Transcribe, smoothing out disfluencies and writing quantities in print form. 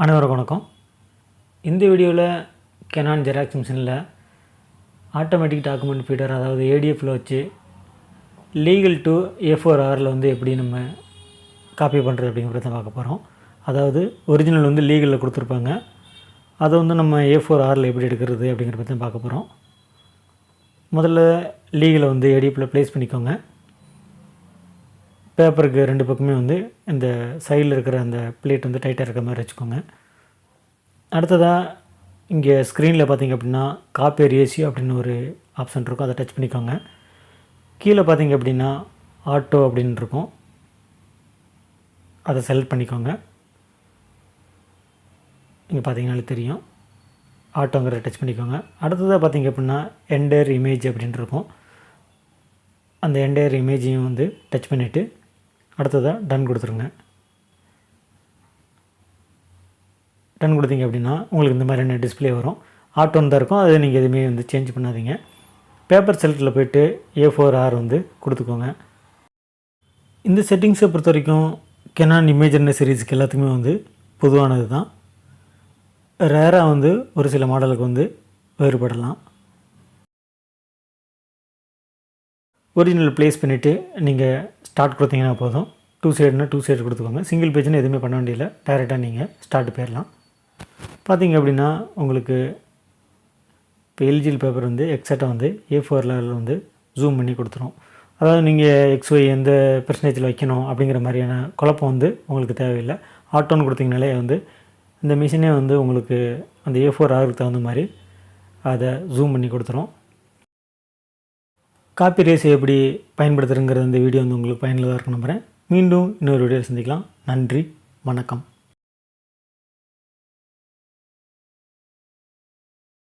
அனைவருக்கும் வணக்கம். இந்த வீடியோவில் Canon ஜெராக்ஸ் மிஷினில் ஆட்டோமேட்டிக் டாக்குமெண்ட் ஃபீடர் அதாவது ஏடிஎஃப்பில் வச்சு லீகல் டு A4Rல் எப்படி நம்ம காப்பி பண்ணுறது அப்படிங்கிறத பார்க்க போகிறோம். அதாவது ஒரிஜினல் லீகலில் கொடுத்துருப்பாங்க, அதை நம்ம A4Rல் எப்படி எடுக்கிறது அப்படிங்கிறத பற்றி பார்க்க போகிறோம். முதல்ல லீகலை ஏடிஎஃப்பில் ப்ளேஸ் பண்ணிக்கோங்க. பேப்பருக்கு ரெண்டு பக்கமே இந்த சைடில் இருக்கிற அந்த பிளேட் டைட்டாக இருக்கிற மாதிரி வச்சுக்கோங்க. அடுத்ததாக இங்கே ஸ்க்ரீனில் பார்த்திங்க அப்படின்னா காப்பி ரேஷியோ அப்படின்னு ஒரு ஆப்ஷன் இருக்கும், அதை டச் பண்ணிக்கோங்க. கீழே பார்த்திங்க அப்படின்னா ஆட்டோ அப்படின்னு இருக்கும், அதை செலக்ட் பண்ணிக்கோங்க. இங்கே பார்த்திங்கனாலே தெரியும், ஆட்டோங்கிற டச் பண்ணிக்கோங்க. அடுத்ததாக பார்த்திங்க அப்படின்னா என்டையர் இமேஜ் அப்படின்னு இருக்கும், அந்த என்டையர் இமேஜையும் டச் பண்ணிவிட்டு அடுத்ததாக டன் கொடுத்துருங்க. டன் கொடுத்தீங்க அப்படின்னா உங்களுக்கு இந்த மாதிரியான டிஸ்பிளே வரும். ஆட்டோன்னு தான் இருக்கும், அதை நீங்கள் எதுவுமே சேஞ்ச் பண்ணாதீங்க. பேப்பர் செலக்டில் போய்ட்டு A4R கொடுத்துக்கோங்க. இந்த செட்டிங்ஸை பொறுத்த வரைக்கும் Canon இமேஜினரி சீரீஸுக்கு எல்லாத்துக்குமே பொதுவானது தான். ரேராக ஒரு சில மாடலுக்கு வேறுபடலாம். ஒரிஜினல் ப்ளேஸ் பண்ணிவிட்டு நீங்கள் ஸ்டார்ட் கொடுத்தீங்கன்னா போதும். 2 சைடுனா 2 சைடு கொடுத்துக்கோங்க. சிங்கிள் பேஜ்னு எதுவுமே பண்ண வேண்டியதில்லை, டைரெக்டாக நீங்கள் ஸ்டார்ட் போயிடலாம். பார்த்திங்க அப்படின்னா உங்களுக்கு இப்போ எல்ஜிஎல் பேப்பர் எக்ஸாக்டாக A4Rல் ஜூம் பண்ணி கொடுத்துரும். அதாவது நீங்கள் XY எந்த பெர்சன்டேஜில் வைக்கணும் அப்படிங்கிற மாதிரியான குழப்பம் உங்களுக்கு தேவையில்லை. ஆட்டோன்னு கொடுத்தீங்கனாலே இந்த மிஷினே உங்களுக்கு அந்த A4Rக்கு தகுந்த மாதிரி அதை ஜூம் பண்ணி கொடுத்துரும். காப்பி ரேஸை எப்படி பயன்படுத்துகிறங்கிற இந்த வீடியோ உங்களுக்கு பயனுள்ளதாக இருக்கும் நம்புகிறேன். மீண்டும் இன்னொரு வீடியோவில் சந்திக்கலாம். நன்றி, வணக்கம்.